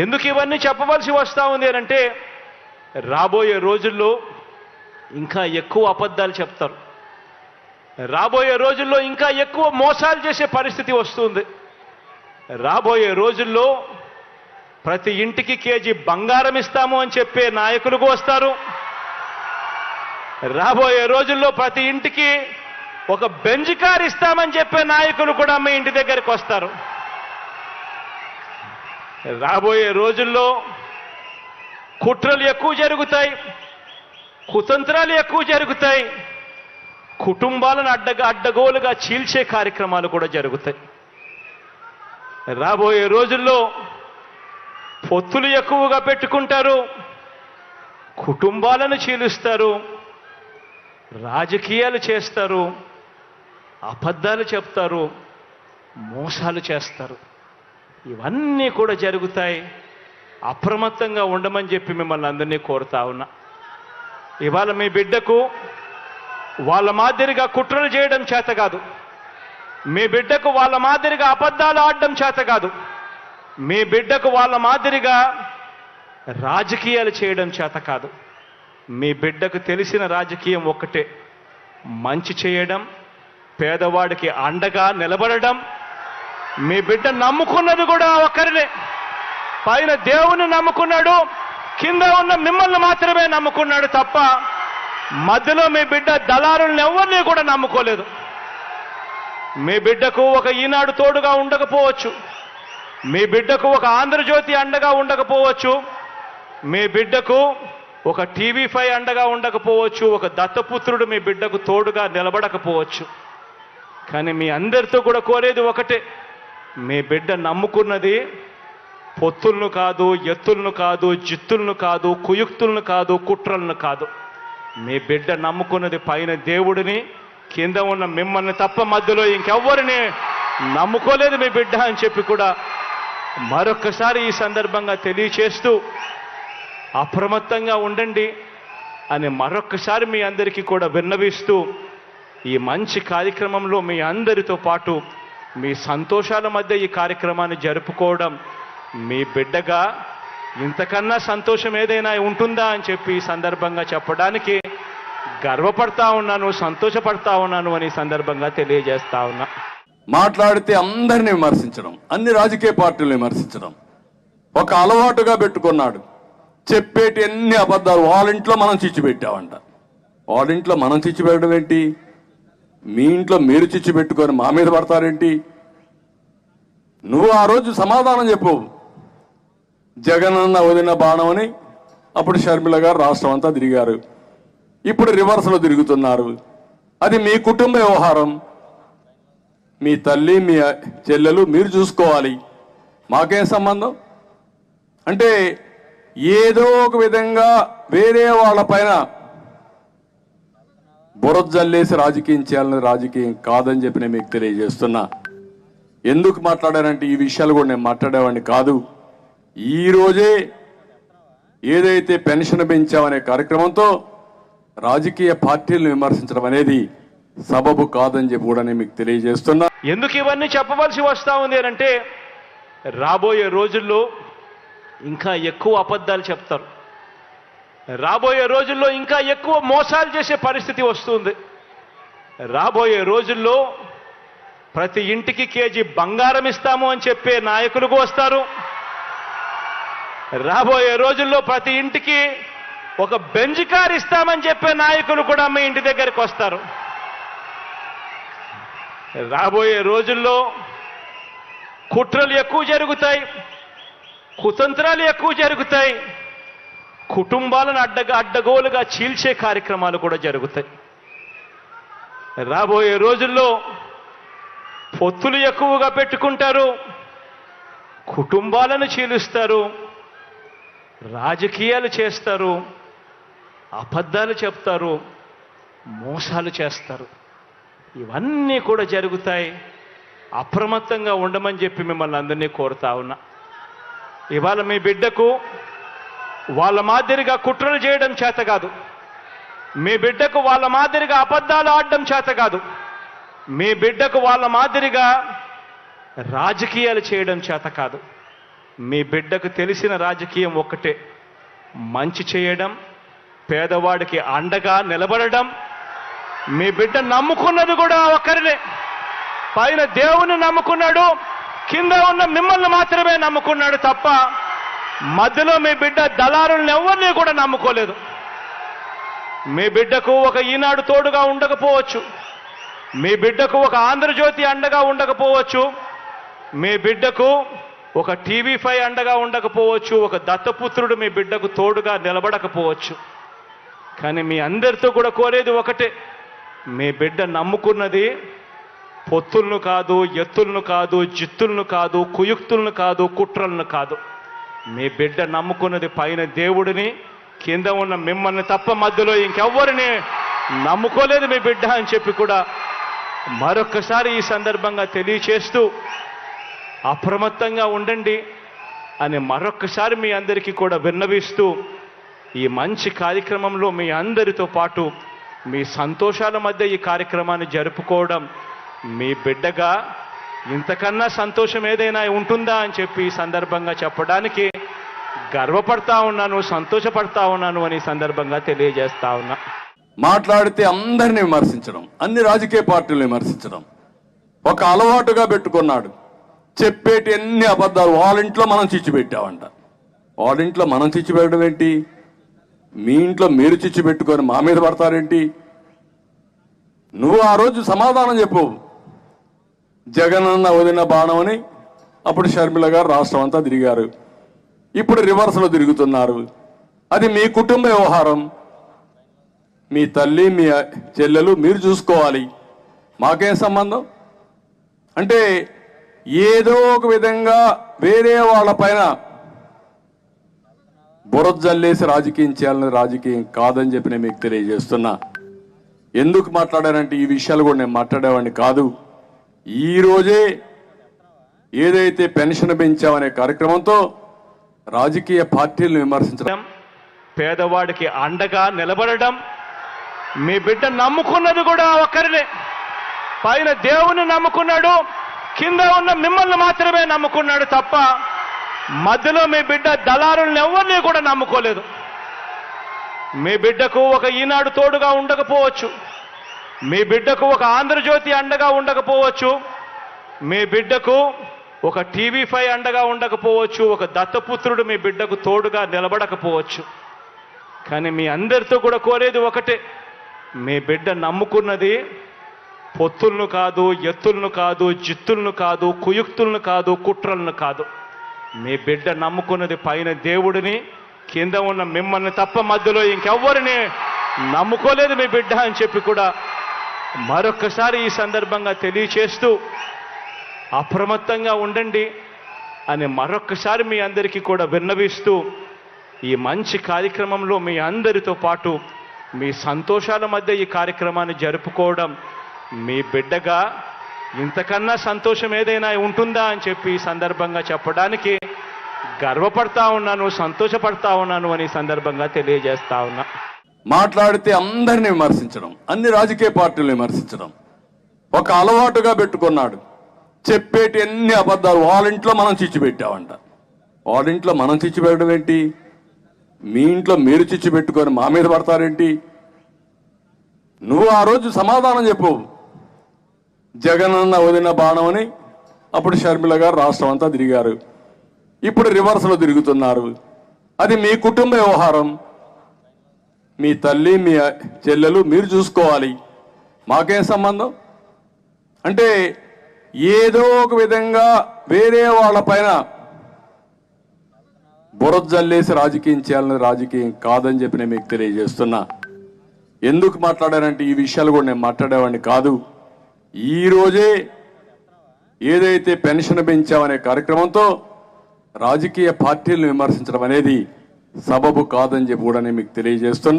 ఎందుకు ఇవన్నీ చెప్పవలసి వస్తూ ఉంది అంటే రాబోయే రోజుల్లో ఇంకా ఎక్కువ అబద్ధాలు చెప్తారు. రాబోయే రోజుల్లో ఇంకా ఎక్కువ మోసాలు చేసే పరిస్థితి వస్తుంది. రాబోయే రోజుల్లో ప్రతి ఇంటికి కేజీ బంగారం ఇస్తాము అని చెప్పే నాయకులు వస్తారు. రాబోయే రోజుల్లో ప్రతి ఇంటికి ఒక బెంజ్ కార్ ఇస్తామని చెప్పే నాయకులు కూడా మీ ఇంటి దగ్గరికి వస్తారు. రాబోయే రోజుల్లో కుట్రలు ఎక్కువ జరుగుతాయి, కుతంత్రాలు ఎక్కువ జరుగుతాయి, కుటుంబాలను అడ్డగోలుగా చీల్చే కార్యక్రమాలు కూడా జరుగుతాయి. రాబోయే రోజుల్లో పొత్తులు ఎక్కువగా పెట్టుకుంటారు, కుటుంబాలను చీలుస్తారు, రాజకీయాలు చేస్తారు, అబద్ధాలు చెప్తారు, మోసాలు చేస్తారు. ఇవన్నీ కూడా జరుగుతాయి. అప్రమత్తంగా ఉండమని చెప్పి మిమ్మల్ని అందరినీ కోరుతా ఉన్నా. ఇవాళ మీ బిడ్డకు వాళ్ళ మాదిరిగా కుట్రలు చేయడం చేత కాదు, మీ బిడ్డకు వాళ్ళ మాదిరిగా అబద్ధాలు ఆడడం చేత కాదు, మీ బిడ్డకు వాళ్ళ మాదిరిగా రాజకీయాలు చేయడం చేత కాదు. మీ బిడ్డకు తెలిసిన రాజకీయం ఒక్కటే, మంచి చేయడం, పేదవాడికి అండగా నిలబడడం. మీ బిడ్డ నమ్ముకున్నది కూడా ఒక్కరినే, పైన దేవుని నమ్ముకున్నాడు, కింద ఉన్న మిమ్మల్ని మాత్రమే నమ్ముకున్నాడు తప్ప మధ్యలో మీ బిడ్డ దళారులను ఎవరిని కూడా నమ్ముకోలేదు. మీ బిడ్డకు ఒక ఈనాడు తోడుగా ఉండకపోవచ్చు, మీ బిడ్డకు ఒక ఆంధ్రజ్యోతి అండగా ఉండకపోవచ్చు, మీ బిడ్డకు ఒక టీవీ5 అండగా ఉండకపోవచ్చు, ఒక దత్తపుత్రుడు మీ బిడ్డకు తోడుగా నిలబడకపోవచ్చు. కానీ మీ అందరితో కూడా కోరేది ఒకటే, మీ బిడ్డ నమ్ముకున్నది పొత్తులను కాదు, ఎత్తులను కాదు, జిత్తులను కాదు, కుయుక్తులను కాదు, కుట్రలను కాదు. మీ బిడ్డ నమ్ముకున్నది పైన దేవుడిని, కింద ఉన్న మిమ్మల్ని తప్ప మధ్యలో ఇంకెవ్వరిని నమ్ముకోలేదు మీ బిడ్డ అని చెప్పి కూడా మరొక్కసారి ఈ సందర్భంగా తెలియచేస్తూ అప్రమత్తంగా ఉండండి అని మరొక్కసారి మీ అందరికీ కూడా విన్నవిస్తూ, ఈ మంచి కార్యక్రమంలో మీ అందరితో పాటు మీ సంతోషాల మధ్య ఈ కార్యక్రమాన్ని జరుపుకోవడం, మీ బిడ్డగా ఇంతకన్నా సంతోషం ఏదైనా ఉంటుందా అని చెప్పి ఈ సందర్భంగా చెప్పడానికి గర్వపడతా ఉన్నాను, సంతోషపడతా ఉన్నాను అని సందర్భంగా తెలియజేస్తా ఉన్నా. మాట్లాడితే అందరిని విమర్శించడం, అన్ని రాజకీయ పార్టీలు విమర్శించడం ఒక అలవాటుగా పెట్టుకున్నాడు. చెప్పేటి అన్ని అబద్ధాలు. వాళ్ళ ఇంట్లో మనం చిచ్చుపెట్టామంట. వాళ్ళ ఇంట్లో మనం చిచ్చుపెట్టడం ఏంటి? మీ ఇంట్లో మీరు చిచ్చు పెట్టుకొని మా మీద పడతారేంటి? నువ్వు ఆ రోజు సమాధానం చెప్పు. జగనన్న వదిన బాణం అని అప్పుడు షర్మిల గారు రాష్ట్రం అంతా తిరిగారు. ఇప్పుడు రివర్స్లో తిరుగుతున్నారు. అది మీ కుటుంబ వ్యవహారం. మీ తల్లి, మీ చెల్లెలు మీరు చూసుకోవాలి. మాకేం సంబంధం? అంటే ఏదో ఒక విధంగా వేరే వాళ్ళ పైన బురద జల్లేసి రాజకీయం చేయాలని రాజకీయం కాదని చెప్పి నేను మీకు తెలియజేస్తున్నా. ఎందుకు మాట్లాడానంటే ఈ విషయాలు కూడా నేను మాట్లాడేవాడిని కాదు. ఈ రోజే ఏదైతే పెన్షన్ పెంచామనే కార్యక్రమంతో రాజకీయ పార్టీలను విమర్శించడం అనేది సబబు కాదని చెప్పి కూడా నేను మీకు తెలియజేస్తున్నా. ఎందుకు ఇవన్నీ చెప్పవలసి వస్తూ ఉంది అంటే రాబోయే రోజుల్లో ఇంకా ఎక్కువ అబద్ధాలు చెప్తారు. రాబోయే రోజుల్లో ఇంకా ఎక్కువ మోసాలు చేసే పరిస్థితి వస్తుంది. రాబోయే రోజుల్లో ప్రతి ఇంటికి కేజీ బంగారం ఇస్తాము అని చెప్పే నాయకులు వస్తారు. రాబోయే రోజుల్లో ప్రతి ఇంటికి ఒక బెంజ్ కార్ ఇస్తామని చెప్పే నాయకులు కూడా మీ ఇంటి దగ్గరికి వస్తారు. రాబోయే రోజుల్లో కుట్రలు ఎక్కువ జరుగుతాయి, కుతంత్రాలు ఎక్కువ జరుగుతాయి, కుటుంబాలను అడ్డగోలుగా చీల్చే కార్యక్రమాలు కూడా జరుగుతాయి. రాబోయే రోజుల్లో పొత్తులు ఎక్కువగా పెట్టుకుంటారు, కుటుంబాలను చీలుస్తారు, రాజకీయాలు చేస్తారు, అబద్ధాలు చెప్తారు, మోసాలు చేస్తారు. ఇవన్నీ కూడా జరుగుతాయి. అప్రమత్తంగా ఉండమని చెప్పి మిమ్మల్ని అందరినీ కోరుతా ఉన్నా. ఇవాళ మీ బిడ్డకు వాళ్ళ మాదిరిగా కుట్రలు చేయడం చేత కాదు, మీ బిడ్డకు వాళ్ళ మాదిరిగా అబద్ధాలు ఆడడం చేత కాదు, మీ బిడ్డకు వాళ్ళ మాదిరిగా రాజకీయాలు చేయడం చేత కాదు. మీ బిడ్డకు తెలిసిన రాజకీయం ఒక్కటే, మంచి చేయడం, పేదవాడికి అండగా నిలబడడం. మీ బిడ్డ నమ్ముకున్నది కూడా ఒకరినే, పైన దేవుని నమ్ముకున్నాడు, కింద ఉన్న మిమ్మల్ని మాత్రమే నమ్ముకున్నాడు తప్ప మధ్యలో మీ బిడ్డ దళారులను ఎవరిని కూడా నమ్ముకోలేదు. మీ బిడ్డకు ఒక ఈనాడు తోడుగా ఉండకపోవచ్చు, మీ బిడ్డకు ఒక ఆంధ్రజ్యోతి అండగా ఉండకపోవచ్చు, మీ బిడ్డకు ఒక టీవీ5 అండగా ఉండకపోవచ్చు, ఒక దత్తపుత్రుడు మీ బిడ్డకు తోడుగా నిలబడకపోవచ్చు. కానీ మీ అందరితో కూడా కోరేది ఒకటే, మీ బిడ్డ నమ్ముకున్నది పొత్తులను కాదు, ఎత్తులను కాదు, జిత్తులను కాదు, కుయుక్తులను కాదు, కుట్రలను కాదు. మీ బిడ్డ నమ్ముకున్నది పైన దేవుడిని, కింద ఉన్న మిమ్మల్ని తప్ప మధ్యలో ఇంకెవ్వరిని నమ్ముకోలేదు మీ బిడ్డ అని చెప్పి కూడా మరొక్కసారి ఈ సందర్భంగా తెలియచేస్తూ అప్రమత్తంగా ఉండండి అని మరొక్కసారి మీ అందరికీ కూడా విన్నవిస్తూ, ఈ మంచి కార్యక్రమంలో మీ అందరితో పాటు మీ సంతోషాల మధ్య ఈ కార్యక్రమాన్ని జరుపుకోవడం, మీ బిడ్డగా ఇంతకన్నా సంతోషం ఏదైనా ఉంటుందా అని చెప్పి ఈ సందర్భంగా చెప్పడానికి గర్వపడతా ఉన్నాను, సంతోషపడతా ఉన్నాను అని ఈ సందర్భంగా తెలియజేస్తా ఉన్నా. మాట్లాడితే అందరిని విమర్శించడం, అన్ని రాజకీయ పార్టీలు విమర్శించడం ఒక అలవాటుగా పెట్టుకున్నాడు. చెప్పేటి అన్ని అబద్ధాలు. వాళ్ళ ఇంట్లో మనం చిచ్చు పెట్టామంట. వాళ్ళ ఇంట్లో మనం చిచ్చు పెట్టడం ఏంటి? మీ ఇంట్లో మీరు చిచ్చు పెట్టుకొని మా మీద పడతారేంటి? నువ్వు ఆ రోజు సమాధానం చెప్పు. జగనన్న వదిన బాణం అని అప్పుడు షర్మిల గారు రాష్ట్రం అంతా తిరిగారు. ఇప్పుడు రివర్స్లో తిరుగుతున్నారు. అది మీ కుటుంబ వ్యవహారం. మీ తల్లి, మీ చెల్లెలు మీరు చూసుకోవాలి. మాకేం సంబంధం? అంటే ఏదో ఒక విధంగా వేరే వాళ్ళ పైన బురద జల్లేసి రాజకీయం చేయాలని రాజకీయం కాదని చెప్పి నేను మీకు తెలియజేస్తున్నా. ఎందుకు మాట్లాడానంటే ఈ విషయాలు కూడా నేను మాట్లాడేవాడిని కాదు. ఈ రోజే ఏదైతే పెన్షన్ పెంచామనే కార్యక్రమంతో రాజకీయ పార్టీలను విమర్శించడం, పేదవాడికి అండగా నిలబడడం. మీ బిడ్డ నమ్ముకున్నది కూడా ఒకరినే, పైన దేవుని నమ్ముకున్నాడు, కింద ఉన్న మిమ్మల్ని మాత్రమే నమ్ముకున్నాడు తప్ప మధ్యలో మీ బిడ్డ దళారులను ఎవరిని కూడా నమ్ముకోలేదు. మీ బిడ్డకు ఒక ఈనాడు తోడుగా ఉండకపోవచ్చు, మీ బిడ్డకు ఒక ఆంధ్రజ్యోతి అండగా ఉండకపోవచ్చు, మీ బిడ్డకు ఒక టీవీ5 అండగా ఉండకపోవచ్చు, ఒక దత్తపుత్రుడు మీ బిడ్డకు తోడుగా నిలబడకపోవచ్చు. కానీ మీ అందరితో కూడా కోరేది ఒకటే, మీ బిడ్డ నమ్ముకున్నది పొత్తులను కాదు, ఎత్తులను కాదు, జిత్తులను కాదు, కుయుక్తులను కాదు, కుట్రలను కాదు. మీ బిడ్డ నమ్ముకున్నది పైన దేవుడిని, కింద ఉన్న మిమ్మల్ని తప్ప మధ్యలో ఇంకెవ్వరిని నమ్ముకోలేదు మీ బిడ్డ అని చెప్పి కూడా మరొక్కసారి ఈ సందర్భంగా తెలియచేస్తూ అప్రమత్తంగా ఉండండి అని మరొక్కసారి మీ అందరికీ కూడా విన్నవిస్తూ, ఈ మంచి కార్యక్రమంలో మీ అందరితో పాటు మీ సంతోషాల మధ్య ఈ కార్యక్రమాన్ని జరుపుకోవడం, మీ బిడ్డగా ఇంతకన్నా సంతోషం ఏదైనా ఉంటుందా అని చెప్పి ఈ సందర్భంగా చెప్పడానికి గర్వపడతా ఉన్నాను, సంతోషపడతా ఉన్నాను అని ఈ సందర్భంగా తెలియజేస్తా ఉన్నా. మాట్లాడితే అందరిని విమర్శించడం, అన్ని రాజకీయ పార్టీలు విమర్శించడం ఒక అలవాటుగా పెట్టుకున్నాడు. చెప్పేటి అన్ని అబద్ధాలు. వాళ్ళ ఇంట్లో మనం చిచ్చు పెట్టామంట. వాళ్ళ ఇంట్లో మనం చిచ్చు పెట్టడం ఏంటి? మీ ఇంట్లో మీరు చిచ్చు పెట్టుకొని మా మీద పడతారేంటి? నువ్వు ఆ రోజు సమాధానం చెప్పు. జగనన్న వదిన బాణం అని అప్పుడు షర్మిల గారు రాష్ట్రం అంతా తిరిగారు. ఇప్పుడు రివర్స్లో తిరుగుతున్నారు. అది మీ కుటుంబ వ్యవహారం. మీ తల్లి, మీ చెల్లెలు మీరు చూసుకోవాలి. మాకేం సంబంధం? అంటే ఏదో ఒక విధంగా వేరే వాళ్ళ పైన బురద జల్లేసి రాజకీయం చేయాలని రాజకీయం కాదని చెప్పి నేను మీకు తెలియజేస్తున్నా. ఎందుకు మాట్లాడానంటే ఈ విషయాలు కూడా నేను మాట్లాడేవాడిని కాదు. ఈ రోజే ఏదైతే పెన్షన్ పెంచామనే కార్యక్రమంతో రాజకీయ పార్టీలను విమర్శించడం అనేది సబబు కాదని చెప్పి కూడా నేను మీకు తెలియజేస్తున్నా.